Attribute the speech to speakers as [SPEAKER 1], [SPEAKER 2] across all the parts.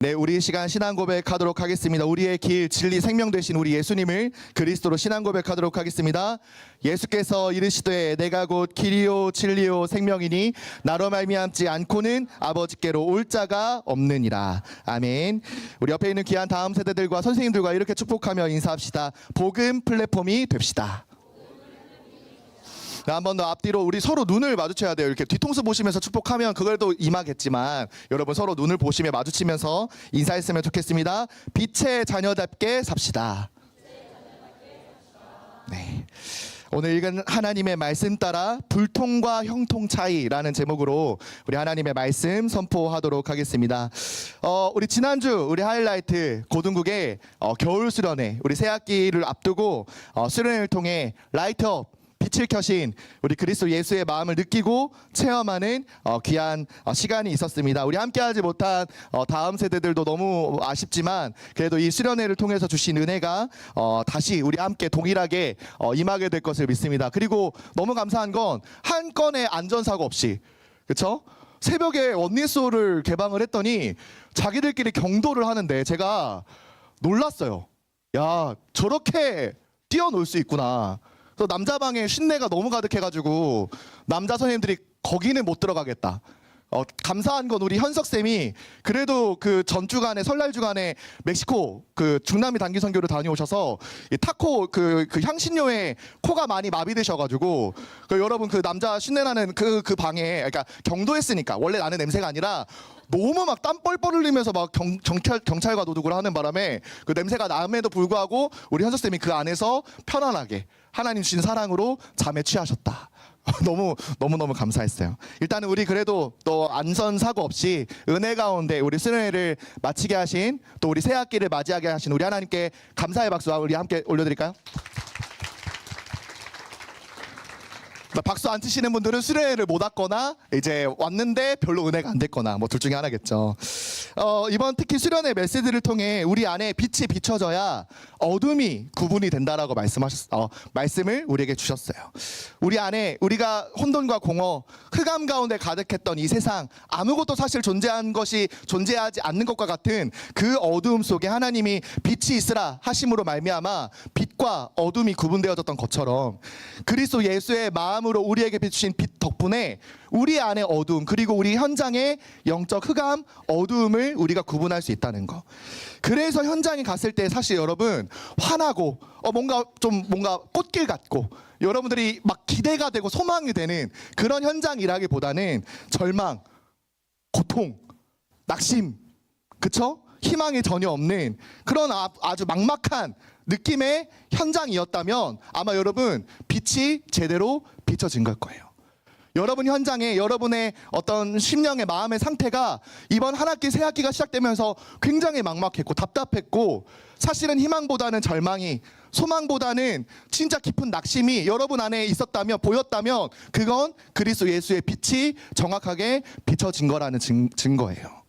[SPEAKER 1] 네, 우리 시간 신앙 고백하도록 하겠습니다. 우리의 길, 진리, 생명 되신 우리 예수님을 그리스도로 신앙 고백하도록 하겠습니다. 예수께서 이르시되 내가 곧 길이요 진리요 생명이니 나로 말미암지 않고는 아버지께로 올 자가 없느니라. 아멘. 우리 옆에 있는 귀한 다음 세대들과 선생님들과 이렇게 축복하며 인사합시다. 복음 플랫폼이 됩시다. 한 번 더 앞뒤로 우리 서로 눈을 마주쳐야 돼요. 이렇게 뒤통수 보시면서 축복하면 그걸도 임하겠지만 여러분 서로 눈을 보시며 마주치면서 인사했으면 좋겠습니다. 빛의 자녀답게 삽시다. 네. 오늘 읽은 하나님의 말씀 따라 불통과 형통 차이라는 제목으로 우리 하나님의 말씀 선포하도록 하겠습니다. 우리 지난주 우리 하이라이트 고등국의 겨울 수련회 우리 새학기를 앞두고 수련회를 통해 라이트업 빛을 켜신 우리 그리스도 예수의 마음을 느끼고 체험하는 귀한 시간이 있었습니다. 우리 함께하지 못한 다음 세대들도 너무 아쉽지만 그래도 이 수련회를 통해서 주신 은혜가 다시 우리 함께 동일하게 임하게 될 것을 믿습니다. 그리고 너무 감사한 건 한 건의 안전사고 없이, 그렇죠? 새벽에 원리소를 개방을 했더니 자기들끼리 경도를 하는데 제가 놀랐어요. 야, 저렇게 뛰어놀 수 있구나. 또 남자 방에 쉰내가 너무 가득해가지고 남자 선생님들이 거기는 못 들어가겠다. 감사한 건 우리 현석 쌤이 그래도 그 전주간에 설날 주간에 멕시코 그 중남미 단기 선교를 다녀오셔서 이 타코 그 향신료에 코가 많이 마비되셔가지고 여러분 그 남자 쉰내 나는 그 방에 그러니까 경도했으니까 원래 나는 냄새가 아니라 너무 막 땀 뻘뻘 흘리면서 막 경찰과 도둑을 하는 바람에 그 냄새가 남에도 불구하고 우리 현석 쌤이 그 안에서 편안하게 하나님 주신 사랑으로 잠에 취하셨다. 너무 감사했어요. 일단은 우리 그래도 또 안전 사고 없이 은혜 가운데 우리 수련회를 마치게 하신 또 우리 새 학기를 맞이하게 하신 우리 하나님께 감사의 박수 우리 함께 올려드릴까요? 박수 안 치시는 분들은 수련회를 못 왔거나 이제 왔는데 별로 은혜가 안 됐거나 뭐 둘 중에 하나겠죠. 이번 특히 수련회 메시지를 통해 우리 안에 빛이 비춰져야 어둠이 구분이 된다라고 말씀을 우리에게 주셨어요. 우리 안에 우리가 혼돈과 공허, 흑암 가운데 가득했던 이 세상 아무것도 사실 존재하지 않는 것과 같은 그 어두움 속에 하나님이 빛이 있으라 하심으로 말미암아 빛과 어둠이 구분되어졌던 것처럼 그리스도 예수의 마음으로 우리에게 비추신 빛 덕분에 우리 안의 어두움 그리고 우리 현장의 영적 흑암 어두움을 우리가 구분할 수 있다는 거. 그래서 현장에 갔을 때 사실 여러분 화나고 뭔가 꽃길 같고 여러분들이 막 기대가 되고 소망이 되는 그런 현장이라기보다는 절망, 고통, 낙심, 그쵸? 희망이 전혀 없는 그런 아주 막막한 느낌의 현장이었다면 아마 여러분 빛이 제대로 비춰진 걸 거예요. 여러분 현장에 여러분의 어떤 심령의 마음의 상태가 이번 한 학기 새 학기가 시작되면서 굉장히 막막했고 답답했고 사실은 희망보다는 절망이 소망보다는 진짜 깊은 낙심이 여러분 안에 있었다면 보였다면 그건 그리스도 예수의 빛이 정확하게 비춰진 거라는 증거예요.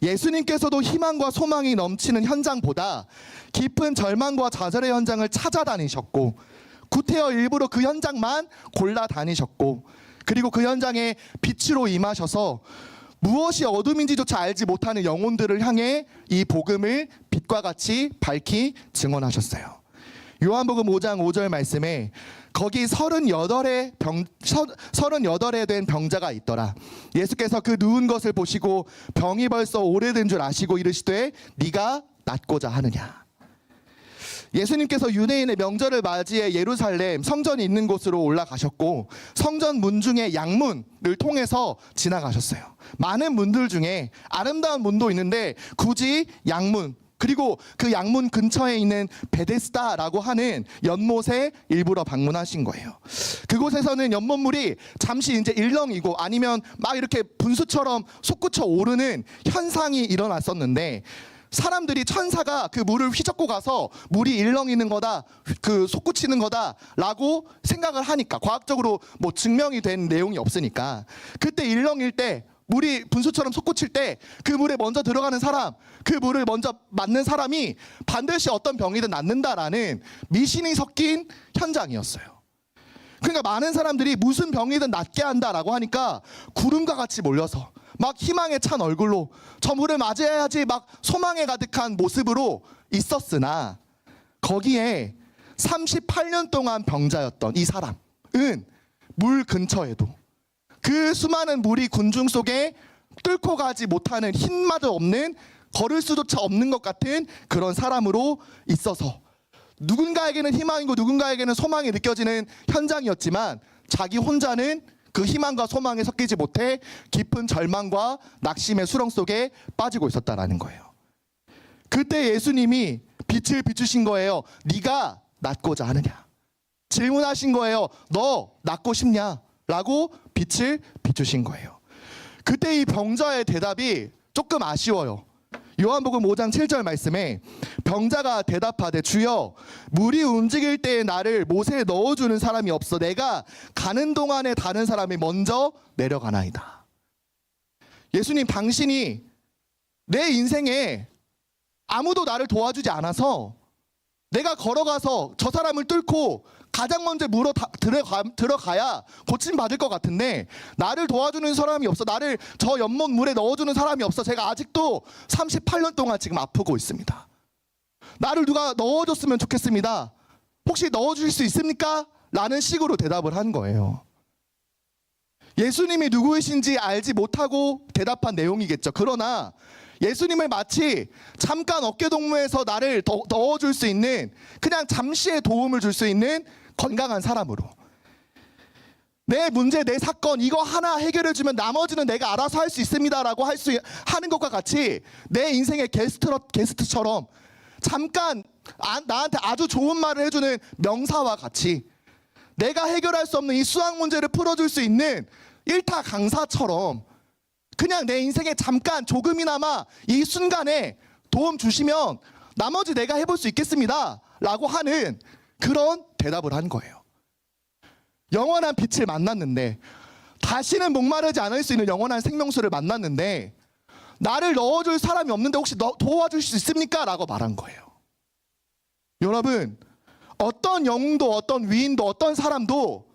[SPEAKER 1] 예수님께서도 희망과 소망이 넘치는 현장보다 깊은 절망과 좌절의 현장을 찾아다니셨고 구태여 일부러 그 현장만 골라 다니셨고 그리고 그 현장에 빛으로 임하셔서 무엇이 어둠인지조차 알지 못하는 영혼들을 향해 이 복음을 빛과 같이 밝히 증언하셨어요. 요한복음 5장 5절 말씀에 거기 38에 된 병자가 있더라. 예수께서 그 누운 것을 보시고 병이 벌써 오래된 줄 아시고 이르시되 네가 낫고자 하느냐. 예수님께서 유대인의 명절을 맞이해 예루살렘 성전이 있는 곳으로 올라가셨고 성전 문 중에 양문을 통해서 지나가셨어요. 많은 문들 중에 아름다운 문도 있는데 굳이 양문 그리고 그 양문 근처에 있는 베데스다라고 하는 연못에 일부러 방문하신 거예요. 그곳에서는 연못물이 잠시 이제 일렁이고 아니면 막 이렇게 분수처럼 솟구쳐 오르는 현상이 일어났었는데 사람들이 천사가 그 물을 휘젓고 가서 물이 일렁이는 거다, 그 솟구치는 거다라고 생각을 하니까 과학적으로 뭐 증명이 된 내용이 없으니까 그때 일렁일 때 물이 분수처럼 솟구칠 때 그 물에 먼저 들어가는 사람, 그 물을 먼저 맞는 사람이 반드시 어떤 병이든 낫는다라는 미신이 섞인 현장이었어요. 그러니까 많은 사람들이 무슨 병이든 낫게 한다라고 하니까 구름과 같이 몰려서 막 희망에 찬 얼굴로 저물을 맞이해야지 막 소망에 가득한 모습으로 있었으나 거기에 38년 동안 병자였던 이 사람은 물 근처에도 그 수많은 물이 군중 속에 뚫고 가지 못하는 힘마저 없는, 걸을 수조차 없는 것 같은 그런 사람으로 있어서 누군가에게는 희망이고 누군가에게는 소망이 느껴지는 현장이었지만 자기 혼자는 그 희망과 소망에 섞이지 못해 깊은 절망과 낙심의 수렁 속에 빠지고 있었다라는 거예요. 그때 예수님이 빛을 비추신 거예요. 네가 낫고자 하느냐? 질문하신 거예요. 너 낫고 싶냐? 라고 빛을 비추신 거예요. 그때 이 병자의 대답이 조금 아쉬워요. 요한복음 5장 7절 말씀에 병자가 대답하되 주여 물이 움직일 때에 나를 못에 넣어주는 사람이 없어 내가 가는 동안에 다른 사람이 먼저 내려가나이다. 예수님, 당신이 내 인생에 아무도 나를 도와주지 않아서 내가 걸어가서 저 사람을 뚫고 가장 먼저 물어 들어가야 고침받을 것 같은데 나를 도와주는 사람이 없어, 나를 저 연못 물에 넣어주는 사람이 없어. 제가 아직도 38년 동안 지금 아프고 있습니다. 나를 누가 넣어줬으면 좋겠습니다. 혹시 넣어주실 수 있습니까? 라는 식으로 대답을 한 거예요. 예수님이 누구이신지 알지 못하고 대답한 내용이겠죠. 그러나 예수님을 마치 잠깐 어깨동무에서 나를 넣어줄 수 있는, 그냥 잠시의 도움을 줄 수 있는 건강한 사람으로, 내 문제, 내 사건 이거 하나 해결해주면 나머지는 내가 알아서 할 수 있습니다라고 하는 것과 같이 내 인생의 게스트처럼 잠깐 나한테 아주 좋은 말을 해주는 명사와 같이 내가 해결할 수 없는 이 수학 문제를 풀어줄 수 있는 일타 강사처럼 그냥 내 인생에 잠깐 조금이나마 이 순간에 도움 주시면 나머지 내가 해볼 수 있겠습니다 라고 하는 그런 대답을 한 거예요. 영원한 빛을 만났는데, 다시는 목마르지 않을 수 있는 영원한 생명수를 만났는데 나를 넣어줄 사람이 없는데 혹시 도와줄 수 있습니까? 라고 말한 거예요. 여러분, 어떤 영웅도 어떤 위인도 어떤 사람도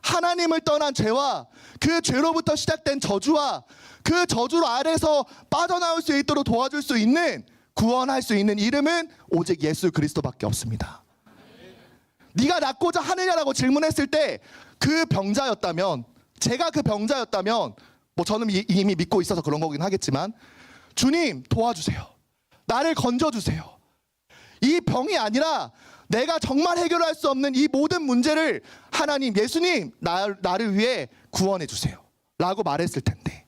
[SPEAKER 1] 하나님을 떠난 죄와 그 죄로부터 시작된 저주와 그 저주 아래에서 빠져나올 수 있도록 도와줄 수 있는, 구원할 수 있는 이름은 오직 예수 그리스도밖에 없습니다. 네가 낫고자 하느냐라고 질문했을 때 그 병자였다면, 제가 그 병자였다면, 뭐 저는 이미 믿고 있어서 그런 거긴 하겠지만, 주님 도와주세요. 나를 건져주세요. 이 병이 아니라 내가 정말 해결할 수 없는 이 모든 문제를 하나님, 예수님 나를 위해 구원해 주세요 라고 말했을 텐데,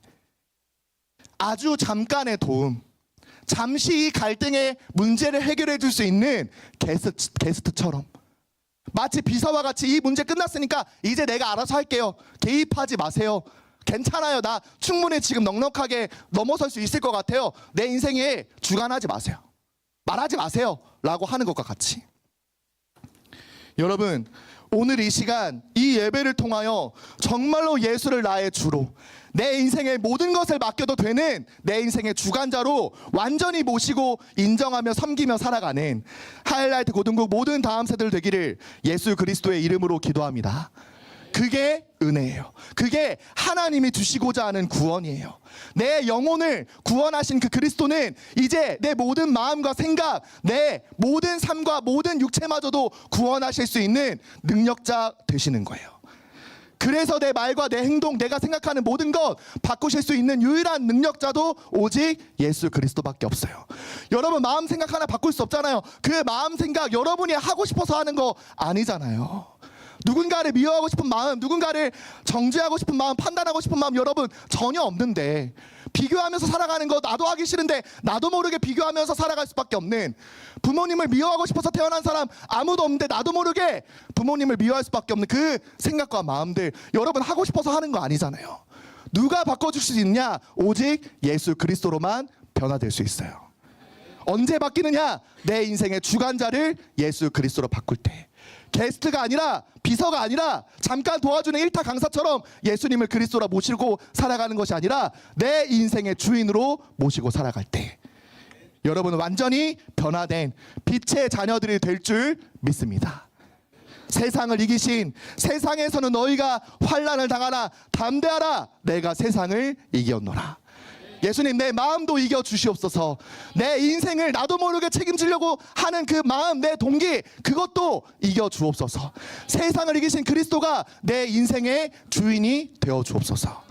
[SPEAKER 1] 아주 잠깐의 도움, 잠시 이 갈등의 문제를 해결해 줄 수 있는 게스트처럼, 마치 비서와 같이 이 문제 끝났으니까 이제 내가 알아서 할게요, 개입하지 마세요, 괜찮아요, 나 충분히 지금 넉넉하게 넘어설 수 있을 것 같아요, 내 인생에 주관하지 마세요, 말하지 마세요 라고 하는 것과 같이, 여러분, 오늘 이 시간 이 예배를 통하여 정말로 예수를 나의 주로, 내 인생의 모든 것을 맡겨도 되는 내 인생의 주관자로 완전히 모시고 인정하며 섬기며 살아가는 하이라이트 고등국 모든 다음 세대들 되기를 예수 그리스도의 이름으로 기도합니다. 그게 은혜예요. 그게 하나님이 주시고자 하는 구원이에요. 내 영혼을 구원하신 그 그리스도는 이제 내 모든 마음과 생각, 내 모든 삶과 모든 육체마저도 구원하실 수 있는 능력자 되시는 거예요. 그래서 내 말과 내 행동, 내가 생각하는 모든 것 바꾸실 수 있는 유일한 능력자도 오직 예수 그리스도밖에 없어요. 여러분, 마음 생각 하나 바꿀 수 없잖아요. 그 마음 생각 여러분이 하고 싶어서 하는 거 아니잖아요. 누군가를 미워하고 싶은 마음, 누군가를 정죄하고 싶은 마음, 판단하고 싶은 마음 여러분 전혀 없는데, 비교하면서 살아가는 거 나도 하기 싫은데 나도 모르게 비교하면서 살아갈 수밖에 없는, 부모님을 미워하고 싶어서 태어난 사람 아무도 없는데 나도 모르게 부모님을 미워할 수밖에 없는 그 생각과 마음들 여러분 하고 싶어서 하는 거 아니잖아요. 누가 바꿔줄 수 있냐? 오직 예수 그리스도로만 변화될 수 있어요. 언제 바뀌느냐? 내 인생의 주관자를 예수 그리스도로 바꿀 때. 게스트가 아니라, 비서가 아니라, 잠깐 도와주는 일타 강사처럼 예수님을 그리스도로 모시고 살아가는 것이 아니라 내 인생의 주인으로 모시고 살아갈 때 여러분은 완전히 변화된 빛의 자녀들이 될 줄 믿습니다. 세상을 이기신, 세상에서는 너희가 환난을 당하라 담대하라 내가 세상을 이겼노라. 예수님, 내 마음도 이겨 주시옵소서. 내 인생을 나도 모르게 책임지려고 하는 그 마음, 내 동기, 그것도 이겨 주옵소서. 세상을 이기신 그리스도가 내 인생의 주인이 되어 주옵소서.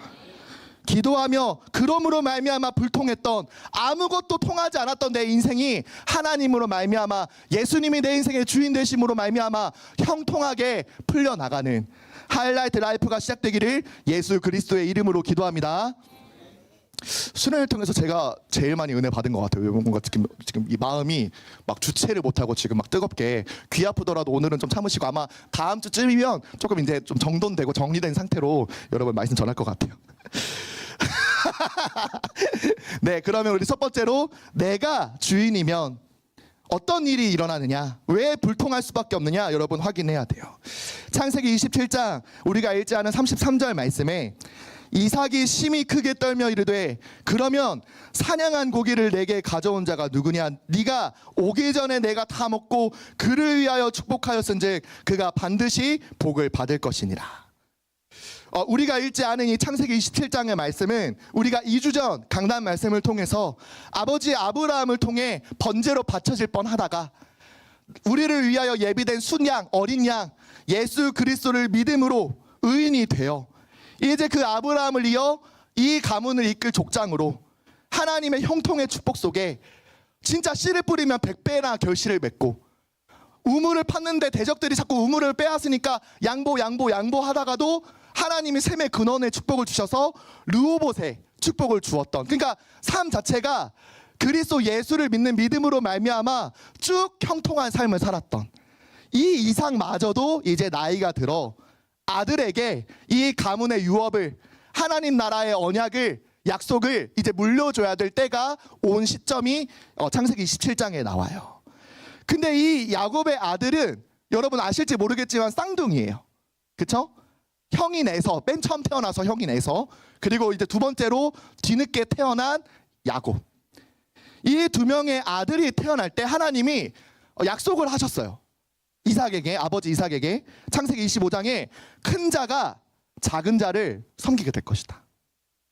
[SPEAKER 1] 기도하며 그러므로 말미암아 불통했던, 아무것도 통하지 않았던 내 인생이 하나님으로 말미암아, 예수님이 내 인생의 주인 되심으로 말미암아 형통하게 풀려나가는 하이라이트 라이프가 시작되기를 예수 그리스도의 이름으로 기도합니다. 수련을 통해서 제가 제일 많이 은혜 받은 것 같아요. 뭔가 지금 이 마음이 막 주체를 못하고 지금 막 뜨겁게, 귀 아프더라도 오늘은 좀 참으시고 아마 다음 주쯤이면 조금 이제 좀 정돈되고 정리된 상태로 여러분 말씀 전할 것 같아요. 네, 그러면 우리 첫 번째로, 내가 주인이면 어떤 일이 일어나느냐, 왜 불통할 수밖에 없느냐, 여러분 확인해야 돼요. 창세기 27장 우리가 읽지 않은 33절 말씀에 이삭이 심히 크게 떨며 이르되, 그러면 사냥한 고기를 내게 가져온 자가 누구냐? 네가 오기 전에 내가 다 먹고 그를 위하여 축복하였은즉 그가 반드시 복을 받을 것이니라. 우리가 읽지 않은 이 창세기 27장의 말씀은 우리가 2주 전 강단 말씀을 통해서 아버지 아브라함을 통해 번제로 바쳐질 뻔하다가 우리를 위하여 예비된 순양, 어린 양 예수 그리스도를 믿음으로 의인이 되어 이제 그 아브라함을 이어 이 가문을 이끌 족장으로 하나님의 형통의 축복 속에 진짜 씨를 뿌리면 100배나 결실을 맺고, 우물을 팠는데 대적들이 자꾸 우물을 빼앗으니까 양보 하다가도 하나님이 샘의 근원의 축복을 주셔서 르호봇의 축복을 주었던, 그러니까 삶 자체가 그리스도 예수를 믿는 믿음으로 말미암아 쭉 형통한 삶을 살았던 이 이삭마저도 이제 나이가 들어 아들에게 이 가문의 유업을, 하나님 나라의 언약을, 약속을 이제 물려줘야 될 때가 온 시점이 창세기 27장에 나와요. 근데 이 야곱의 아들은 여러분 아실지 모르겠지만 쌍둥이에요. 그쵸? 형이 내서, 맨 처음 태어나서 형이 내서, 그리고 이제 두 번째로 뒤늦게 태어난 야곱. 이 두 명의 아들이 태어날 때 하나님이 약속을 하셨어요. 이삭에게, 아버지 이삭에게. 창세기 25장에 큰 자가 작은 자를 섬기게 될 것이다.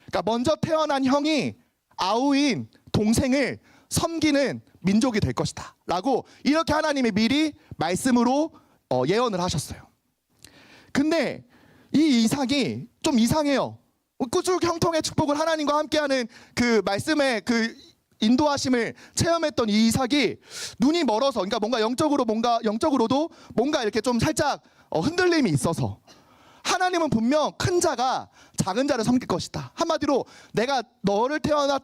[SPEAKER 1] 그러니까 먼저 태어난 형이 아우인 동생을 섬기는 민족이 될 것이다 라고 이렇게 하나님이 미리 말씀으로 예언을 하셨어요. 근데 이 이삭이 좀 이상해요. 쭉 형통의 축복을 하나님과 함께하는 그 말씀의 그 인도하심을 체험했던 이 이삭이 눈이 멀어서, 그러니까 뭔가 영적으로도 뭔가 이렇게 좀 살짝 흔들림이 있어서, 하나님은 분명 큰 자가 작은 자를 섬길 것이다. 한마디로 내가 너를 태어날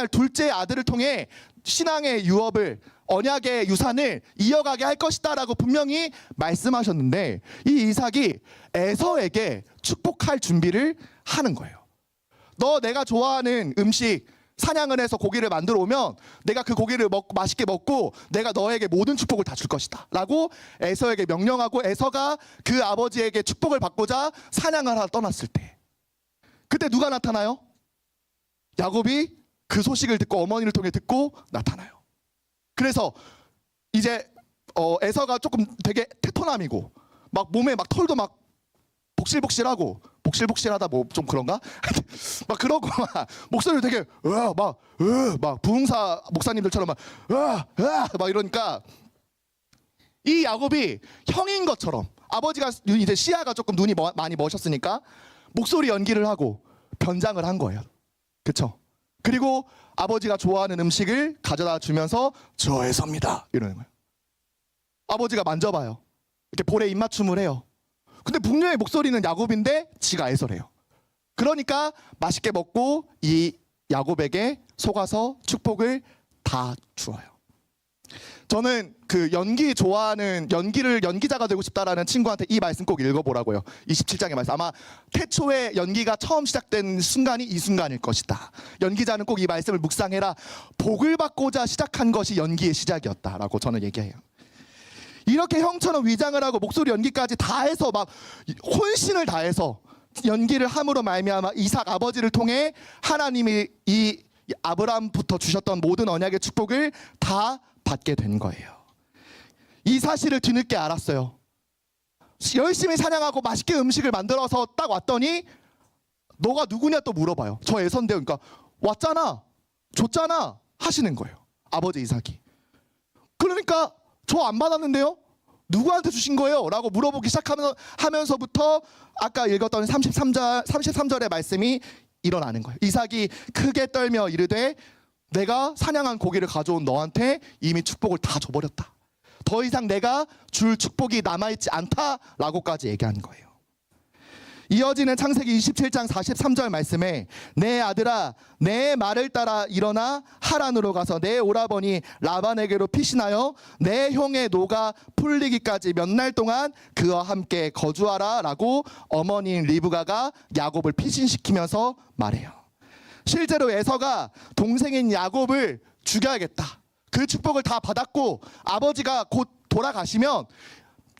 [SPEAKER 1] 둘째 아들을 통해 신앙의 유업을, 언약의 유산을 이어가게 할 것이다 라고 분명히 말씀하셨는데, 이 이삭이 에서에게 축복할 준비를 하는 거예요. 너 내가 좋아하는 음식 사냥을 해서 고기를 만들어 오면 내가 그 고기를 맛있게 먹고 내가 너에게 모든 축복을 다 줄 것이다 라고 에서에게 명령하고, 에서가 그 아버지에게 축복을 받고자 사냥을 하러 떠났을 때, 그때 누가 나타나요? 야곱이 그 소식을 듣고, 어머니를 통해 듣고 나타나요. 그래서 이제 에서가 조금 되게 테토남이고 막 몸에 막 털도 막 복실복실하고, 복실복실하다 뭐 좀 그런가? 막 그러고 막 목소리를 되게 막 부흥사 목사님들처럼 막 이러니까, 이 야곱이 형인 것처럼, 아버지가 이제 시야가 조금 눈이 많이 머셨으니까 목소리 연기를 하고 변장을 한 거예요. 그쵸? 그리고 아버지가 좋아하는 음식을 가져다 주면서 저 에서입니다 이러는 거예요. 아버지가 만져봐요. 이렇게 볼에 입맞춤을 해요. 근데 분명히 목소리는 야곱인데 지가 에서래요. 그러니까 맛있게 먹고 이 야곱에게 속아서 축복을 다 주어요. 저는 그 연기 좋아하는, 연기자가 되고 싶다라는 친구한테 이 말씀 꼭 읽어보라고요. 27장의 말씀. 아마 태초에 연기가 처음 시작된 순간이 이 순간일 것이다. 연기자는 꼭 이 말씀을 묵상해라. 복을 받고자 시작한 것이 연기의 시작이었다라고 저는 얘기해요. 이렇게 형처럼 위장을 하고 목소리 연기까지 다 해서 막 혼신을 다해서 연기를 함으로 말미암아 이삭 아버지를 통해 하나님이 이 아브라함부터 주셨던 모든 언약의 축복을 다 받게 된 거예요. 이 사실을 뒤늦게 알았어요. 열심히 사냥하고 맛있게 음식을 만들어서 딱 왔더니 너가 누구냐 또 물어봐요. 저 에선데요. 그러니까 왔잖아, 줬잖아 하시는 거예요. 아버지 이삭이. 그러니까 저 안 받았는데요? 누구한테 주신 거예요? 라고 물어보기 시작하면서부터 아까 읽었던 33절의 말씀이 일어나는 거예요. 이삭이 크게 떨며 이르되 내가 사냥한 고기를 가져온 너한테 이미 축복을 다 줘버렸다. 더 이상 내가 줄 축복이 남아있지 않다라고까지 얘기하는 거예요. 이어지는 창세기 27장 43절 말씀에 내 아들아 내 말을 따라 일어나 하란으로 가서 내 오라버니 라반에게로 피신하여 내 형의 노가 풀리기까지 몇 날 동안 그와 함께 거주하라 라고 어머니인 리브가가 야곱을 피신시키면서 말해요. 실제로 에서가 동생인 야곱을 죽여야겠다. 그 축복을 다 받았고 아버지가 곧 돌아가시면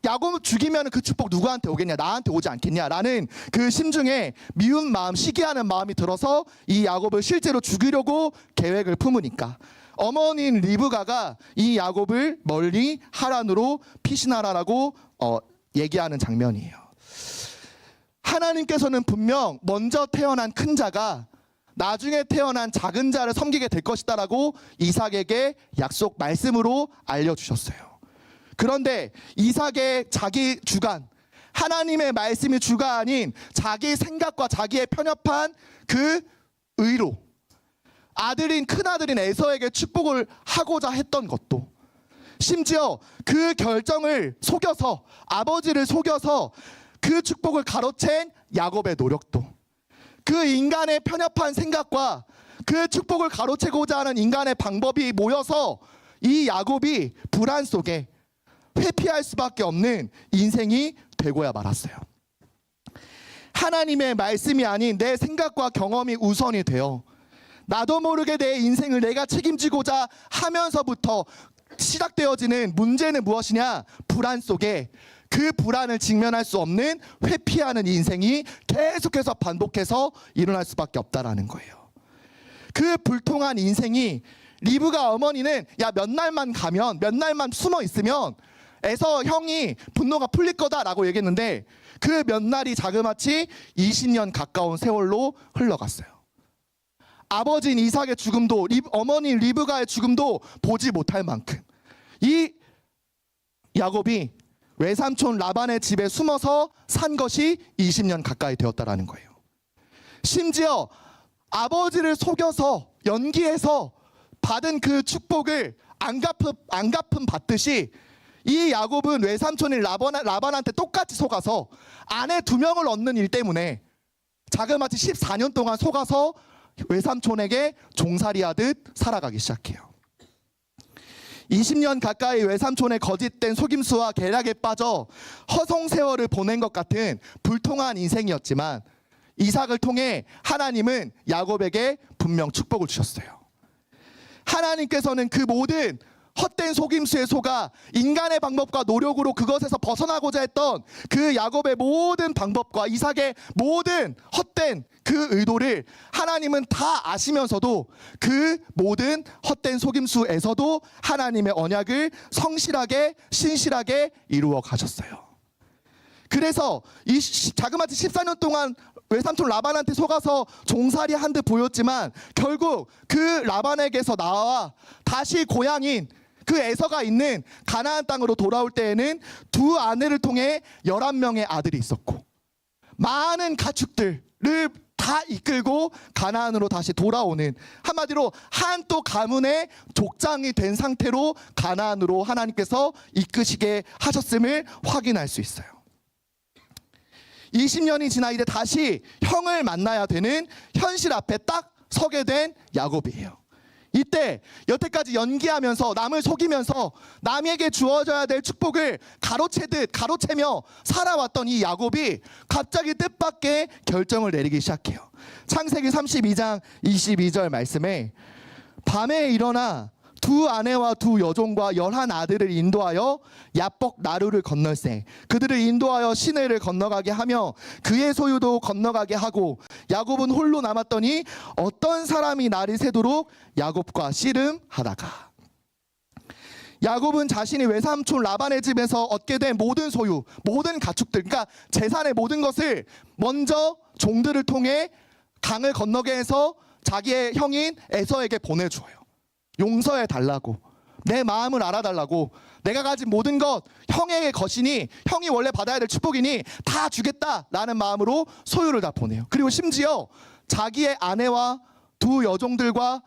[SPEAKER 1] 야곱 죽이면 그 축복 누구한테 오겠냐, 나한테 오지 않겠냐라는 그 심중에 미운 마음, 시기하는 마음이 들어서 이 야곱을 실제로 죽이려고 계획을 품으니까 어머니인 리브가가 이 야곱을 멀리 하란으로 피신하라라고 얘기하는 장면이에요. 하나님께서는 분명 먼저 태어난 큰 자가 나중에 태어난 작은 자를 섬기게 될 것이다라고 이삭에게 약속 말씀으로 알려주셨어요. 그런데 이삭의 자기 주관, 하나님의 말씀이 주가 아닌 자기 생각과 자기의 편협한 그 의로 아들인 큰아들인 에서에게 축복을 하고자 했던 것도, 심지어 그 결정을 속여서 아버지를 속여서 그 축복을 가로챈 야곱의 노력도, 그 인간의 편협한 생각과 그 축복을 가로채고자 하는 인간의 방법이 모여서 이 야곱이 불안 속에 회피할 수밖에 없는 인생이 되고야 말았어요. 하나님의 말씀이 아닌 내 생각과 경험이 우선이 되어 나도 모르게 내 인생을 내가 책임지고자 하면서부터 시작되어지는 문제는 무엇이냐? 불안 속에 그 불안을 직면할 수 없는 회피하는 인생이 계속해서 반복해서 일어날 수밖에 없다라는 거예요. 그 불통한 인생이 리브가 어머니는 야 몇 날만 가면, 몇 날만 숨어 있으면 에서 형이 분노가 풀릴 거다라고 얘기했는데 그 몇 날이 자그마치 20년 가까운 세월로 흘러갔어요. 아버지인 이삭의 죽음도 어머니 리브가의 죽음도 보지 못할 만큼 이 야곱이 외삼촌 라반의 집에 숨어서 산 것이 20년 가까이 되었다라는 거예요. 심지어 아버지를 속여서 연기해서 받은 그 축복을 안 갚음 받듯이 이 야곱은 외삼촌인 라반한테 똑같이 속아서 아내 2명을 얻는 일 때문에 자그마치 14년 동안 속아서 외삼촌에게 종살이하듯 살아가기 시작해요. 20년 가까이 외삼촌의 거짓된 속임수와 계략에 빠져 허송세월을 보낸 것 같은 불통한 인생이었지만 이삭을 통해 하나님은 야곱에게 분명 축복을 주셨어요. 하나님께서는 그 모든 헛된 속임수에 속아 인간의 방법과 노력으로 그것에서 벗어나고자 했던 그 야곱의 모든 방법과 이삭의 모든 헛된 그 의도를 하나님은 다 아시면서도 그 모든 헛된 속임수에서도 하나님의 언약을 성실하게 신실하게 이루어 가셨어요. 그래서 이 자그마치 14년 동안 외삼촌 라반한테 속아서 종살이 한 듯 보였지만 결국 그 라반에게서 나와 다시 고향인 그 에서가 있는 가나안 땅으로 돌아올 때에는 두 아내를 통해 11명의 아들이 있었고 많은 가축들을 다 이끌고 가나안으로 다시 돌아오는, 한마디로 한 또 가문의 족장이 된 상태로 가나안으로 하나님께서 이끄시게 하셨음을 확인할 수 있어요. 20년이 지나 이제 다시 형을 만나야 되는 현실 앞에 딱 서게 된 야곱이에요. 이때 여태까지 연기하면서 남을 속이면서 남에게 주어져야 될 축복을 가로채며 살아왔던 이 야곱이 갑자기 뜻밖의 결정을 내리기 시작해요. 창세기 32장 22절 말씀에 밤에 일어나 두 아내와 두 여종과 11 아들을 인도하여 야복 나루를 건널세 그들을 인도하여 시내를 건너가게 하며 그의 소유도 건너가게 하고 야곱은 홀로 남았더니 어떤 사람이 날이 새도록 야곱과 씨름하다가. 야곱은 자신이 외삼촌 라반의 집에서 얻게 된 모든 소유, 모든 가축들, 그러니까 재산의 모든 것을 먼저 종들을 통해 강을 건너게 해서 자기의 형인 에서에게 보내줘요. 용서해 달라고, 내 마음을 알아달라고, 내가 가진 모든 것 형의 것이니, 형이 원래 받아야 될 축복이니 다 주겠다라는 마음으로 소유를 다 보내요. 그리고 심지어 자기의 아내와 두 여종들과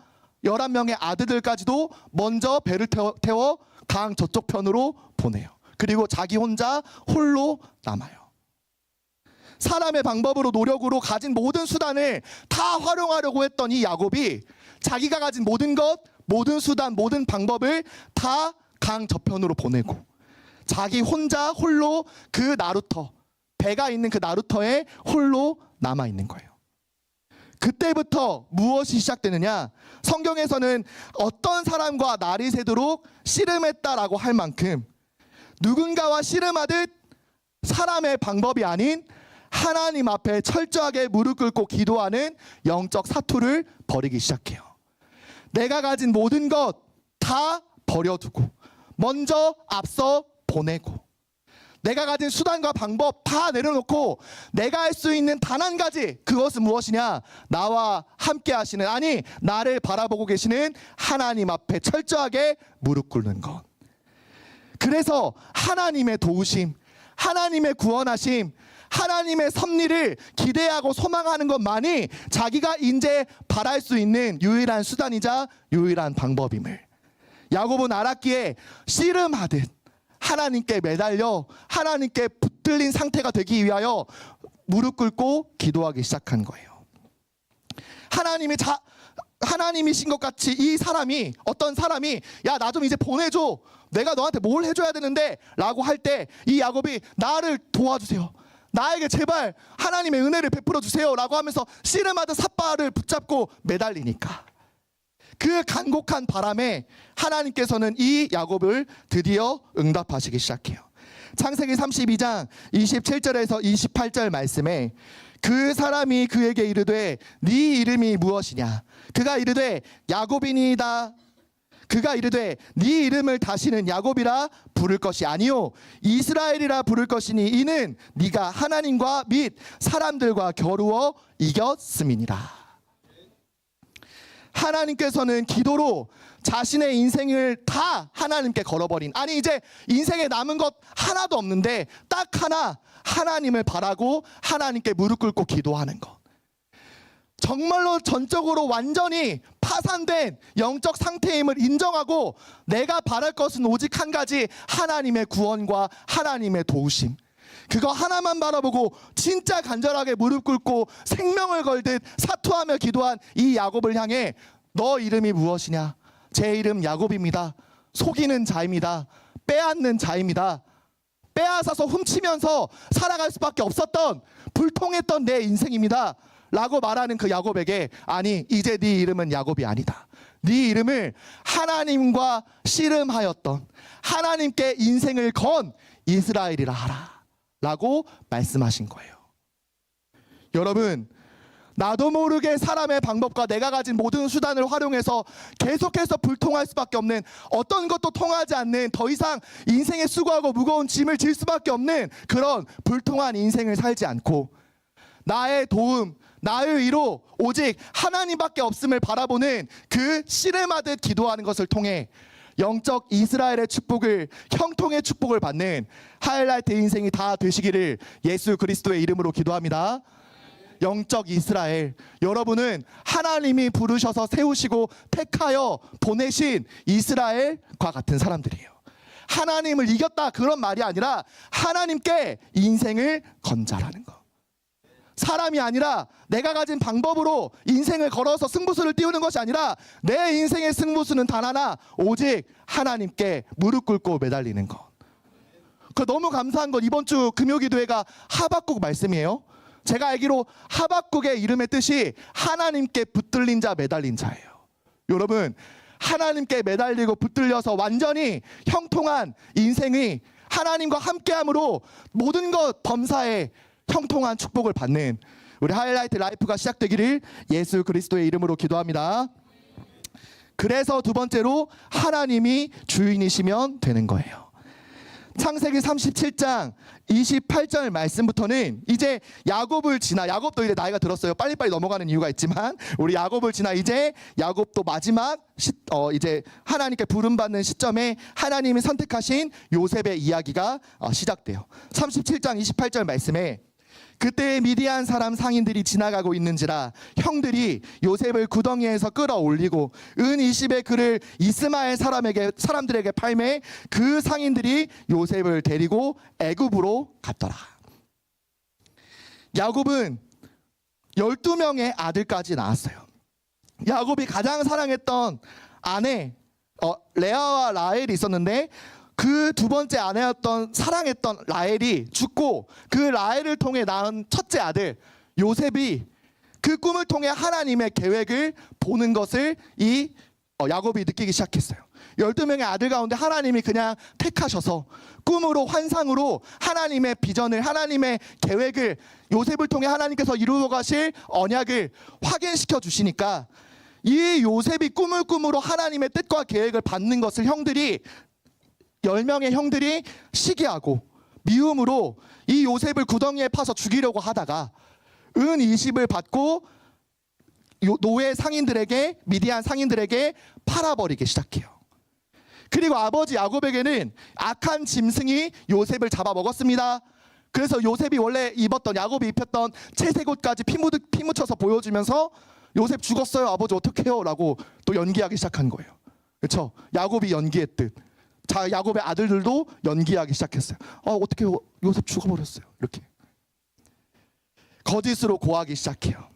[SPEAKER 1] 11명의 아들들까지도 먼저 배를 태워 강 저쪽 편으로 보내요. 그리고 자기 혼자 홀로 남아요. 사람의 방법으로, 노력으로 가진 모든 수단을 다 활용하려고 했던 이 야곱이 자기가 가진 모든 것, 모든 수단, 모든 방법을 다 강 저편으로 보내고 자기 혼자 홀로 그 나루터, 배가 있는 그 나루터에 홀로 남아 있는 거예요. 그때부터 무엇이 시작되느냐? 성경에서는 어떤 사람과 날이 새도록 씨름했다라고 할 만큼 누군가와 씨름하듯 사람의 방법이 아닌 하나님 앞에 철저하게 무릎 꿇고 기도하는 영적 사투를 벌이기 시작해요. 내가 가진 모든 것 다 버려두고 먼저 앞서 보내고, 내가 가진 수단과 방법 다 내려놓고 내가 할 수 있는 단 한 가지, 그것은 무엇이냐? 나와 함께 하시는, 아니 나를 바라보고 계시는 하나님 앞에 철저하게 무릎 꿇는 것. 그래서 하나님의 도우심, 하나님의 구원하심, 하나님의 섭리를 기대하고 소망하는 것만이 자기가 이제 바랄 수 있는 유일한 수단이자 유일한 방법임을 야곱은 알았기에 씨름하듯 하나님께 매달려 하나님께 붙들린 상태가 되기 위하여 무릎 꿇고 기도하기 시작한 거예요. 하나님이신 것 같이 이 사람이, 어떤 사람이 야, 나 좀 이제 보내줘, 내가 너한테 뭘 해줘야 되는데 라고 할 때 이 야곱이 나를 도와주세요, 나에게 제발 하나님의 은혜를 베풀어 주세요 라고 하면서 씨름하듯 삿발을 붙잡고 매달리니까 그 간곡한 바람에 하나님께서는 이 야곱을 드디어 응답하시기 시작해요. 창세기 32장 27절에서 28절 말씀에 그 사람이 그에게 이르되 네 이름이 무엇이냐? 그가 이르되 야곱이니이다. 그가 이르되 네 이름을 다시는 야곱이라 부를 것이 아니요 이스라엘이라 부를 것이니 이는 네가 하나님과 및 사람들과 겨루어 이겼음이니라. 하나님께서는 기도로 자신의 인생을 다 하나님께 걸어버린, 아니 이제 인생에 남은 것 하나도 없는데 딱 하나, 하나님을 바라고 하나님께 무릎 꿇고 기도하는 것. 정말로 전적으로 완전히 파산된 영적 상태임을 인정하고 내가 바랄 것은 오직 한 가지, 하나님의 구원과 하나님의 도우심. 그거 하나만 바라보고 진짜 간절하게 무릎 꿇고 생명을 걸듯 사투하며 기도한 이 야곱을 향해 너 이름이 무엇이냐? 제 이름 야곱입니다. 속이는 자입니다. 빼앗는 자입니다. 빼앗아서 훔치면서 살아갈 수밖에 없었던 불통했던 내 인생입니다 라고 말하는 그 야곱에게, 아니 이제 네 이름은 야곱이 아니다. 네 이름을 하나님과 씨름하였던, 하나님께 인생을 건 이스라엘이라 하라 라고 말씀하신 거예요. 여러분, 나도 모르게 사람의 방법과 내가 가진 모든 수단을 활용해서 계속해서 불통할 수밖에 없는, 어떤 것도 통하지 않는, 더 이상 인생에 수고하고 무거운 짐을 질 수밖에 없는 그런 불통한 인생을 살지 않고 나의 도움, 나의 위로 오직 하나님밖에 없음을 바라보는 그 씨름하듯 기도하는 것을 통해 영적 이스라엘의 축복을, 형통의 축복을 받는 하이라이트 인생이 다 되시기를 예수 그리스도의 이름으로 기도합니다. 영적 이스라엘, 여러분은 하나님이 부르셔서 세우시고 택하여 보내신 이스라엘과 같은 사람들이에요. 하나님을 이겼다 그런 말이 아니라 하나님께 인생을 건자라는 거. 사람이 아니라 내가 가진 방법으로 인생을 걸어서 승부수를 띄우는 것이 아니라 내 인생의 승부수는 단 하나, 오직 하나님께 무릎 꿇고 매달리는 것. 그 너무 감사한 건 이번 주 금요기도회가 하박국 말씀이에요. 제가 알기로 하박국의 이름의 뜻이 하나님께 붙들린 자, 매달린 자예요. 여러분, 하나님께 매달리고 붙들려서 완전히 형통한 인생이 하나님과 함께함으로 모든 것 범사에 형통한 축복을 받는 우리 하이라이트 라이프가 시작되기를 예수 그리스도의 이름으로 기도합니다. 그래서 두 번째로 하나님이 주인이시면 되는 거예요. 창세기 37장 28절 말씀부터는 이제 야곱을 지나, 야곱도 이제 나이가 들었어요. 빨리빨리 넘어가는 이유가 있지만 우리 야곱을 지나 이제 야곱도 마지막 이제 하나님께 부름받는 시점에 하나님이 선택하신 요셉의 이야기가 시작돼요. 37장 28절 말씀에 그때 미디안 사람 상인들이 지나가고 있는지라 형들이 요셉을 구덩이에서 끌어올리고 은 20의 그를 이스마엘 사람들에게 팔매 그 상인들이 요셉을 데리고 애굽으로 갔더라. 야곱은 12명의 아들까지 낳았어요. 야곱이 가장 사랑했던 아내 레아와 라헬이 있었는데 그 두 번째 아내였던 사랑했던 라헬이 죽고 그 라헬을 통해 낳은 첫째 아들 요셉이 그 꿈을 통해 하나님의 계획을 보는 것을 이 야곱이 느끼기 시작했어요. 12명의 아들 가운데 하나님이 그냥 택하셔서 꿈으로 환상으로 하나님의 비전을, 하나님의 계획을 요셉을 통해 하나님께서 이루어 가실 언약을 확인시켜 주시니까 이 요셉이 꿈을 꿈으로 하나님의 뜻과 계획을 받는 것을 형들이 10명의 형들이 시기하고 미움으로 이 요셉을 구덩이에 파서 죽이려고 하다가 은 20을 받고 노예 상인들에게, 미디안 상인들에게 팔아버리기 시작해요. 그리고 아버지 야곱에게는 악한 짐승이 요셉을 잡아먹었습니다. 그래서 요셉이 원래 입었던, 야곱이 입혔던 채색 옷까지 피 묻혀서 보여주면서 요셉 죽었어요 아버지 어떡해요 라고 또 연기하기 시작한 거예요. 그렇죠? 야곱이 연기했듯 자, 야곱의 아들들도 연기하기 시작했어요. 어떻게 요셉 죽어버렸어요. 이렇게 거짓으로 고하기 시작해요.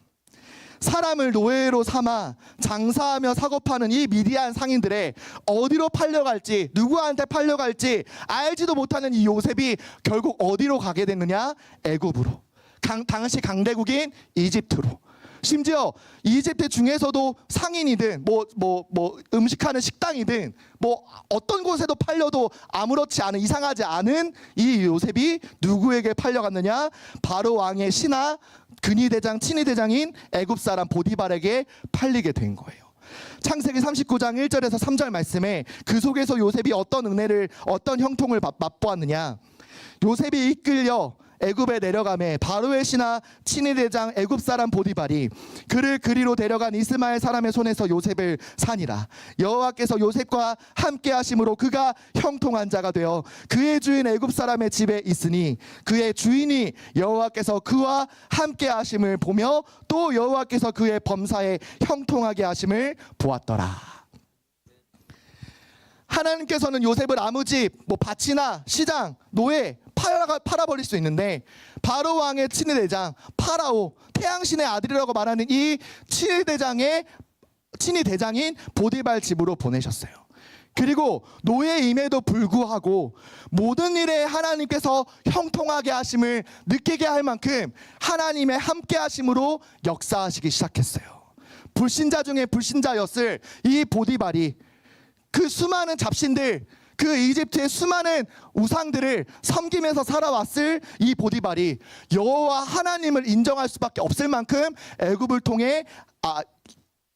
[SPEAKER 1] 사람을 노예로 삼아 장사하며 사고 파는 이 미디안 상인들의 어디로 팔려갈지, 누구한테 팔려갈지 알지도 못하는 이 요셉이 결국 어디로 가게 됐느냐? 애굽으로, 당시 강대국인 이집트로. 심지어 이집트 중에서도 상인이든 음식하는 식당이든 어떤 곳에도 팔려도 아무렇지 않은, 이상하지 않은 이 요셉이 누구에게 팔려갔느냐? 바로 왕의 신하 근위대장, 친위대장인 애굽 사람 보디발에게 팔리게 된 거예요. 창세기 39장 1절에서 3절 말씀에 그 속에서 요셉이 어떤 은혜를, 어떤 형통을 맛보았느냐? 요셉이 이끌려 애굽에 내려가매 바로의 신하 친위대장 애굽 사람 보디발이 그를 그리로 데려간 이스마엘 사람의 손에서 요셉을 사니라. 여호와께서 요셉과 함께 하심으로 그가 형통한 자가 되어 그의 주인 애굽 사람의 집에 있으니 그의 주인이 여호와께서 그와 함께 하심을 보며 또 여호와께서 그의 범사에 형통하게 하심을 보았더라. 하나님께서는 요셉을 아무 집, 밭이나 시장, 노예 팔아버릴 수 있는데 바로 왕의 친위대장 파라오, 태양신의 아들이라고 말하는 이 친위대장인 보디발 집으로 보내셨어요. 그리고 노예임에도 불구하고 모든 일에 하나님께서 형통하게 하심을 느끼게 할 만큼 하나님의 함께 하심으로 역사하시기 시작했어요. 불신자 중에 불신자였을 이 보디발이 그 수많은 잡신들, 그 이집트의 수많은 우상들을 섬기면서 살아왔을 이 보디발이 여호와 하나님을 인정할 수밖에 없을 만큼 애굽을 통해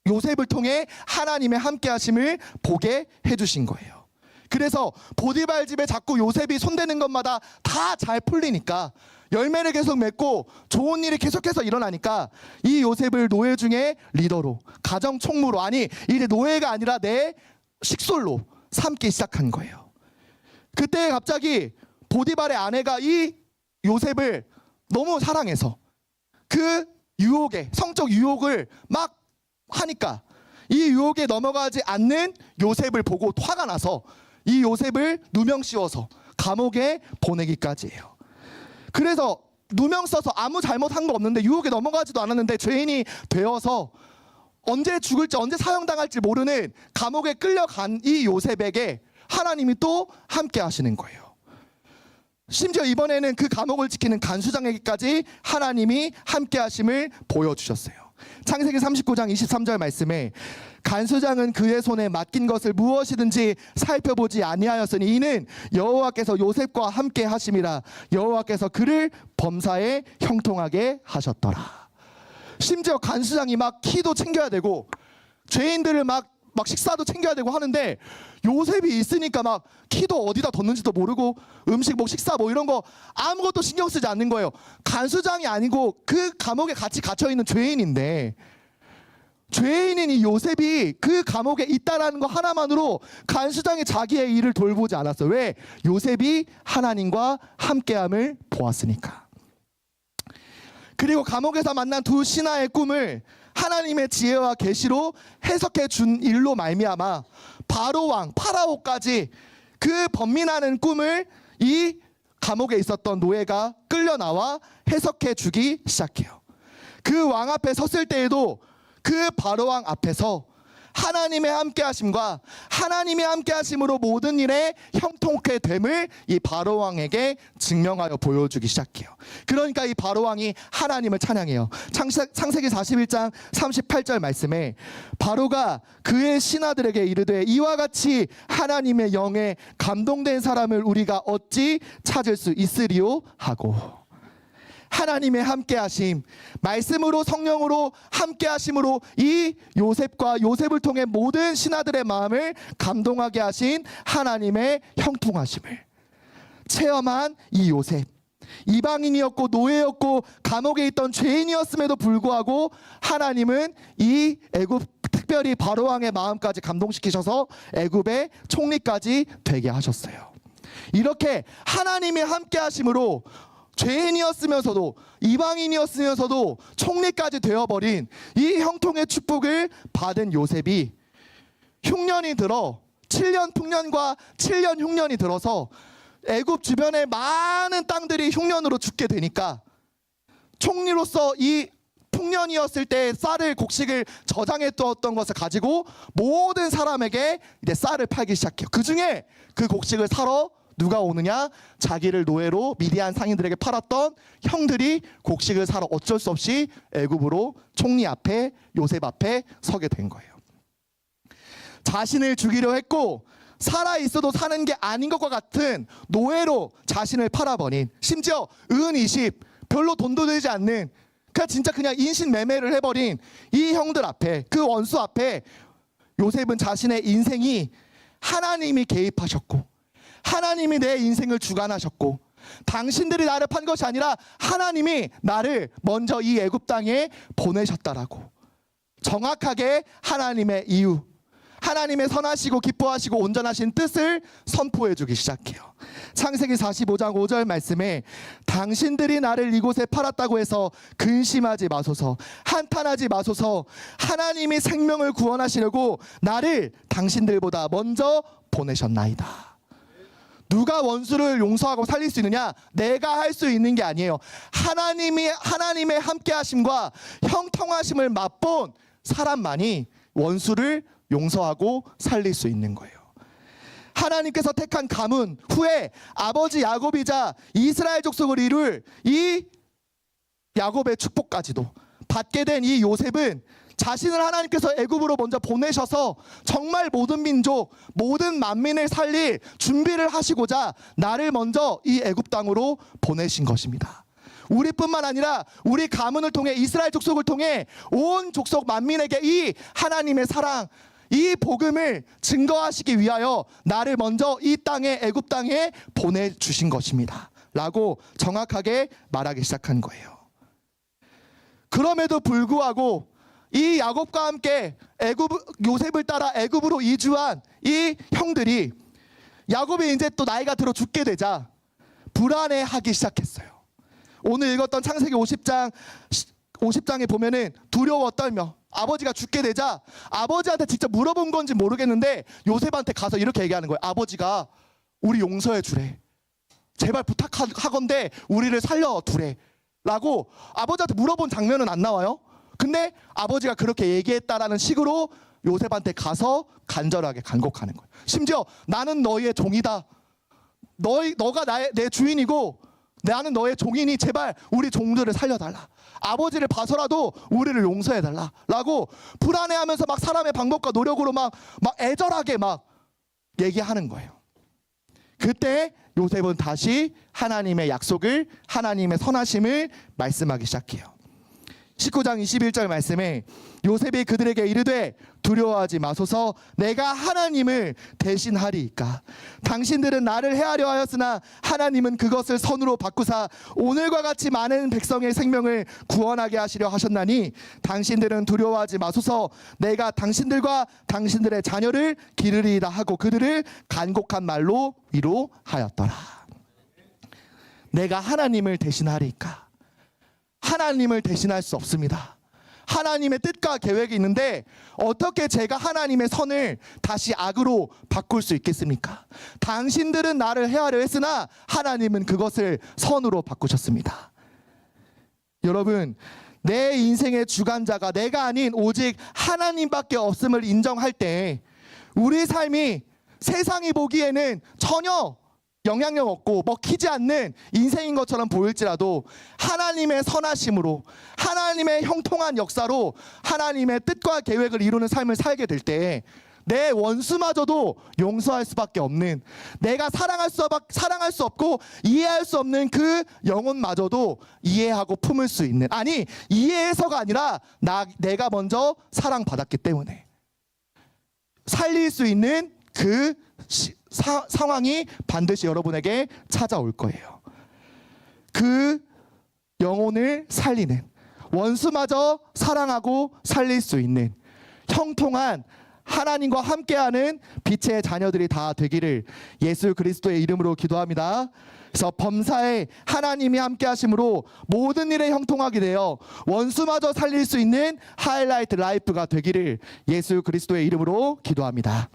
[SPEAKER 1] 요셉을 통해 하나님의 함께하심을 보게 해주신 거예요. 그래서 보디발 집에 자꾸 요셉이 손대는 것마다 다 잘 풀리니까, 열매를 계속 맺고 좋은 일이 계속해서 일어나니까 이 요셉을 노예 중에 리더로, 가정 총무로, 아니 이제 노예가 아니라 내 식솔로 삼기 시작한 거예요. 그때 갑자기 보디발의 아내가 이 요셉을 너무 사랑해서 그 유혹에, 성적 유혹을 막 하니까 이 유혹에 넘어가지 않는 요셉을 보고 화가 나서 이 요셉을 누명 씌워서 감옥에 보내기까지 해요. 그래서 누명 써서 아무 잘못한 거 없는데, 유혹에 넘어가지도 않았는데 죄인이 되어서 언제 죽을지, 언제 사형당할지 모르는 감옥에 끌려간 이 요셉에게 하나님이 또 함께 하시는 거예요. 심지어 이번에는 그 감옥을 지키는 간수장에게까지 하나님이 함께 하심을 보여주셨어요. 창세기 39장 23절 말씀에 간수장은 그의 손에 맡긴 것을 무엇이든지 살펴보지 아니하였으니 이는 여호와께서 요셉과 함께 하심이라. 여호와께서 그를 범사에 형통하게 하셨더라. 심지어 간수장이 막 키도 챙겨야 되고 죄인들을 막 막 식사도 챙겨야 되고 하는데 요셉이 있으니까 막 키도 어디다 뒀는지도 모르고 음식 뭐 식사 뭐 이런 거 아무것도 신경 쓰지 않는 거예요. 간수장이 아니고 그 감옥에 같이 갇혀 있는 죄인인데, 죄인인 이 요셉이 그 감옥에 있다라는 거 하나만으로 간수장이 자기의 일을 돌보지 않았어요. 왜? 요셉이 하나님과 함께함을 보았으니까. 그리고 감옥에서 만난 두 신하의 꿈을 하나님의 지혜와 계시로 해석해 준 일로 말미암아 바로 왕 파라오까지 그 번민하는 꿈을 이 감옥에 있었던 노예가 끌려 나와 해석해 주기 시작해요. 그 왕 앞에 섰을 때에도 그 바로 왕 앞에서 하나님의 함께하심과 하나님의 함께하심으로 모든 일에 형통케 됨을 이 바로 왕에게 증명하여 보여주기 시작해요. 그러니까 이 바로 왕이 하나님을 찬양해요. 창세기 41장 38절 말씀에 바로가 그의 신하들에게 이르되 이와 같이 하나님의 영에 감동된 사람을 우리가 어찌 찾을 수 있으리요 하고, 하나님의 함께하심, 말씀으로 성령으로 함께하심으로 이 요셉을 통해 모든 신하들의 마음을 감동하게 하신 하나님의 형통하심을 체험한 이 요셉, 이방인이었고 노예였고 감옥에 있던 죄인이었음에도 불구하고 하나님은 이 애굽, 특별히 바로왕의 마음까지 감동시키셔서 애굽의 총리까지 되게 하셨어요. 이렇게 하나님의 함께하심으로 죄인이었으면서도 이방인이었으면서도 총리까지 되어버린 이 형통의 축복을 받은 요셉이 흉년이 들어 7년 풍년과 7년 흉년이 들어서 애굽 주변의 많은 땅들이 흉년으로 죽게 되니까 총리로서 이 풍년이었을 때 쌀을 곡식을 저장해 두었던 것을 가지고 모든 사람에게 이제 쌀을 팔기 시작해요. 그 중에 그 곡식을 사러 누가 오느냐? 자기를 노예로 미디안 상인들에게 팔았던 형들이 곡식을 사러 어쩔 수 없이 애굽으로 총리 앞에 요셉 앞에 서게 된 거예요. 자신을 죽이려 했고 살아 있어도 사는 게 아닌 것과 같은 노예로 자신을 팔아버린, 심지어 은 20 별로 돈도 되지 않는 진짜 그냥 인신매매를 해버린 이 형들 앞에, 그 원수 앞에 요셉은 자신의 인생이 하나님이 개입하셨고 하나님이 내 인생을 주관하셨고 당신들이 나를 판 것이 아니라 하나님이 나를 먼저 이 애굽 땅에 보내셨다라고 정확하게 하나님의 이유, 하나님의 선하시고 기뻐하시고 온전하신 뜻을 선포해 주기 시작해요. 창세기 45장 5절 말씀에 당신들이 나를 이곳에 팔았다고 해서 근심하지 마소서, 한탄하지 마소서, 하나님이 생명을 구원하시려고 나를 당신들보다 먼저 보내셨나이다. 누가 원수를 용서하고 살릴 수 있느냐? 내가 할 수 있는 게 아니에요. 하나님의 함께하심과 형통하심을 맛본 사람만이 원수를 용서하고 살릴 수 있는 거예요. 하나님께서 택한 가문 후에 아버지 야곱이자 이스라엘 족속을 이룰 이 야곱의 축복까지도 받게 된 이 요셉은 자신을 하나님께서 애굽으로 먼저 보내셔서 정말 모든 민족, 모든 만민을 살릴 준비를 하시고자 나를 먼저 이 애굽 땅으로 보내신 것입니다. 우리뿐만 아니라 우리 가문을 통해 이스라엘 족속을 통해 온 족속 만민에게 이 하나님의 사랑, 이 복음을 증거하시기 위하여 나를 먼저 이 땅에, 애굽 땅에 보내주신 것입니다 라고 정확하게 말하기 시작한 거예요. 그럼에도 불구하고 이 야곱과 함께 요셉을 따라 애굽으로 이주한 이 형들이 야곱이 이제 또 나이가 들어 죽게 되자 불안해하기 시작했어요. 오늘 읽었던 창세기 50장에 보면은 두려워 떨며 아버지가 죽게 되자 아버지한테 직접 물어본 건지 모르겠는데 요셉한테 가서 이렇게 얘기하는 거예요. 아버지가 우리 용서해 주래, 제발 부탁하건대 우리를 살려두래 라고 아버지한테 물어본 장면은 안 나와요. 근데 아버지가 그렇게 얘기했다라는 식으로 요셉한테 가서 간절하게 간곡하는 거예요. 심지어 나는 너희의 종이다, 너가 내 주인이고 나는 너의 종이니 제발 우리 종들을 살려달라, 아버지를 봐서라도 우리를 용서해달라 라고 불안해하면서 막 사람의 방법과 노력으로 막 애절하게 막 얘기하는 거예요. 그때 요셉은 다시 하나님의 약속을, 하나님의 선하심을 말씀하기 시작해요. 19장 21절 말씀에 요셉이 그들에게 이르되 두려워하지 마소서 내가 하나님을 대신하리이까. 당신들은 나를 해하려 하였으나 하나님은 그것을 선으로 바꾸사 오늘과 같이 많은 백성의 생명을 구원하게 하시려 하셨나니 당신들은 두려워하지 마소서 내가 당신들과 당신들의 자녀를 기르리이다 하고 그들을 간곡한 말로 위로하였더라. 내가 하나님을 대신하리이까. 하나님을 대신할 수 없습니다. 하나님의 뜻과 계획이 있는데 어떻게 제가 하나님의 선을 다시 악으로 바꿀 수 있겠습니까? 당신들은 나를 해하려 했으나 하나님은 그것을 선으로 바꾸셨습니다. 여러분, 내 인생의 주관자가 내가 아닌 오직 하나님밖에 없음을 인정할 때 우리 삶이 세상이 보기에는 전혀 영향력 없고 먹히지 않는 인생인 것처럼 보일지라도 하나님의 선하심으로 하나님의 형통한 역사로 하나님의 뜻과 계획을 이루는 삶을 살게 될 때 내 원수마저도 용서할 수밖에 없는, 내가 사랑할 수 없고 이해할 수 없는 그 영혼마저도 이해하고 품을 수 있는, 아니 이해해서가 아니라 내가 먼저 사랑받았기 때문에 살릴 수 있는 그 상황이 반드시 여러분에게 찾아올 거예요. 그 영혼을 살리는, 원수마저 사랑하고 살릴 수 있는 형통한 하나님과 함께하는 빛의 자녀들이 다 되기를 예수 그리스도의 이름으로 기도합니다. 그래서 범사에 하나님이 함께 하심으로 모든 일에 형통하게 되어 원수마저 살릴 수 있는 하이라이트 라이프가 되기를 예수 그리스도의 이름으로 기도합니다.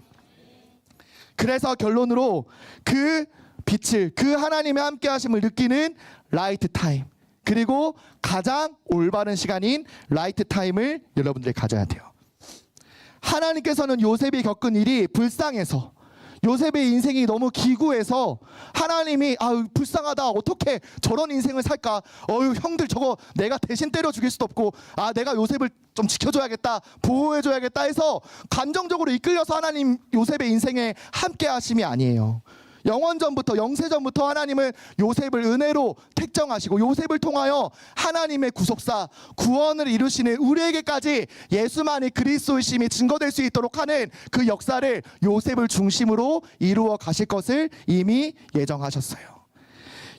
[SPEAKER 1] 그래서 결론으로 그 빛을, 그 하나님의 함께 하심을 느끼는 라이트 타임, 그리고 가장 올바른 시간인 라이트 타임을 여러분들이 가져야 돼요. 하나님께서는 요셉이 겪은 일이 불쌍해서, 요셉의 인생이 너무 기구해서 하나님이 불쌍하다, 어떻게 저런 인생을 살까, 형들 저거 내가 대신 때려 죽일 수도 없고 내가 요셉을 좀 지켜줘야겠다, 보호해줘야겠다 해서 감정적으로 이끌려서 하나님 요셉의 인생에 함께 하심이 아니에요. 영원전부터, 영세전부터 하나님은 요셉을 은혜로 택정하시고 요셉을 통하여 하나님의 구속사, 구원을 이루시는 우리에게까지 예수만이 그리스도이심이 증거될 수 있도록 하는 그 역사를 요셉을 중심으로 이루어 가실 것을 이미 예정하셨어요.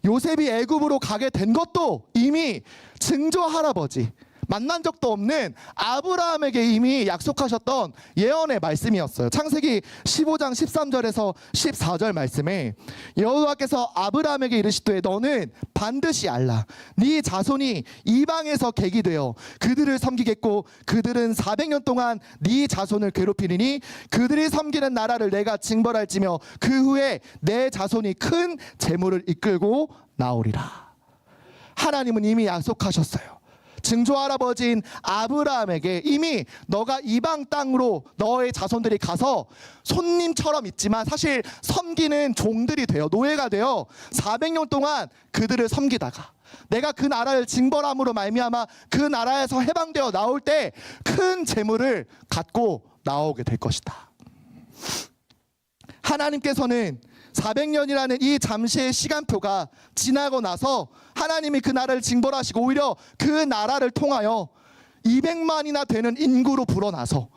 [SPEAKER 1] 요셉이 애굽으로 가게 된 것도 이미 증조 할아버지, 만난 적도 없는 아브라함에게 이미 약속하셨던 예언의 말씀이었어요. 창세기 15장 13절에서 14절 말씀에 여호와께서 아브라함에게 이르시되 너는 반드시 알라. 네 자손이 이방에서 객이 되어 그들을 섬기겠고 그들은 400년 동안 네 자손을 괴롭히리니 그들이 섬기는 나라를 내가 징벌할지며 그 후에 내 자손이 큰 재물을 이끌고 나오리라. 하나님은 이미 약속하셨어요. 증조 할아버지인 아브라함에게 이미 너가 이방 땅으로 너의 자손들이 가서 손님처럼 있지만 사실 섬기는 종들이 되어, 노예가 되어 400년 동안 그들을 섬기다가 내가 그 나라를 징벌함으로 말미암아 그 나라에서 해방되어 나올 때 큰 재물을 갖고 나오게 될 것이다. 하나님께서는 400년이라는 이 잠시의 시간표가 지나고 나서 하나님이 그 나라를 징벌하시고 오히려 그 나라를 통하여 200만이나 되는 인구로 불어나서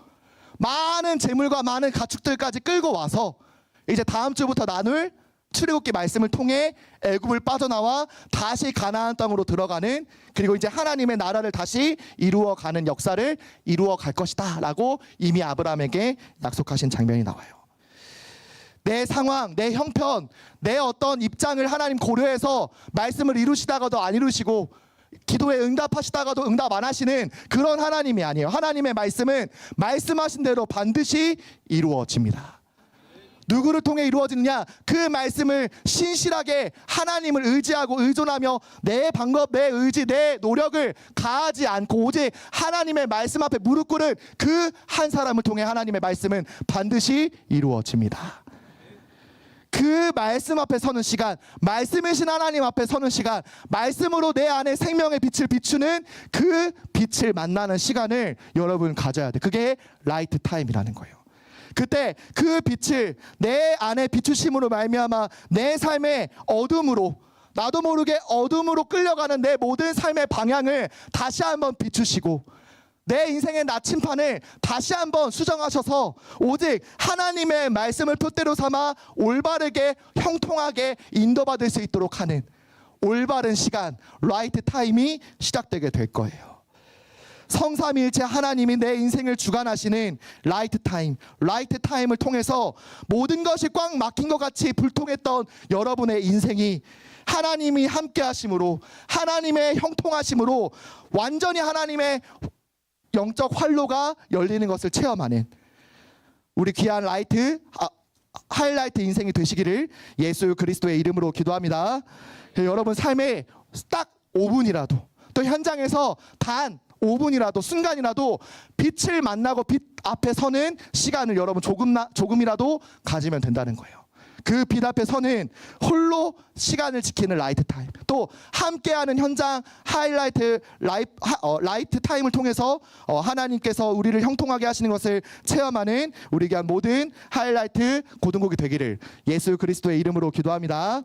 [SPEAKER 1] 많은 재물과 많은 가축들까지 끌고 와서 이제 다음 주부터 나눌 출애굽기 말씀을 통해 애굽을 빠져나와 다시 가나안 땅으로 들어가는, 그리고 이제 하나님의 나라를 다시 이루어가는 역사를 이루어 갈 것이다 라고 이미 아브라함에게 약속하신 장면이 나와요. 내 상황, 내 형편, 내 어떤 입장을 하나님 고려해서 말씀을 이루시다가도 안 이루시고 기도에 응답하시다가도 응답 안 하시는 그런 하나님이 아니에요. 하나님의 말씀은 말씀하신 대로 반드시 이루어집니다. 누구를 통해 이루어지느냐? 그 말씀을 신실하게 하나님을 의지하고 의존하며 내 방법, 내 의지, 내 노력을 가하지 않고 오직 하나님의 말씀 앞에 무릎 꿇은 그 한 사람을 통해 하나님의 말씀은 반드시 이루어집니다. 그 말씀 앞에 서는 시간, 말씀이신 하나님 앞에 서는 시간, 말씀으로 내 안에 생명의 빛을 비추는 그 빛을 만나는 시간을 여러분 가져야 돼. 그게 라이트 타임이라는 거예요. 그때 그 빛을 내 안에 비추심으로 말미암아 내 삶의 어둠으로 나도 모르게 어둠으로 끌려가는 내 모든 삶의 방향을 다시 한번 비추시고 내 인생의 나침판을 다시 한번 수정하셔서 오직 하나님의 말씀을 표대로 삼아 올바르게 형통하게 인도받을 수 있도록 하는 올바른 시간, 라이트 타임이 시작되게 될 거예요. 성삼위일체 하나님이 내 인생을 주관하시는 라이트 타임을 통해서 모든 것이 꽉 막힌 것 같이 불통했던 여러분의 인생이 하나님이 함께 하심으로, 하나님의 형통하심으로 완전히 하나님의 영적 활로가 열리는 것을 체험하는 우리 귀한 하이라이트 인생이 되시기를 예수 그리스도의 이름으로 기도합니다. 여러분 삶에 딱 5분이라도, 또 현장에서 단 5분이라도, 순간이라도 빛을 만나고 빛 앞에 서는 시간을 여러분 조금이라도 가지면 된다는 거예요. 그 빛 앞에 서는 홀로 시간을 지키는 라이트 타임, 또 함께하는 현장 라이트 타임을 통해서 하나님께서 우리를 형통하게 하시는 것을 체험하는 우리 귀한 모든 하이라이트 고등국이 되기를 예수 그리스도의 이름으로 기도합니다.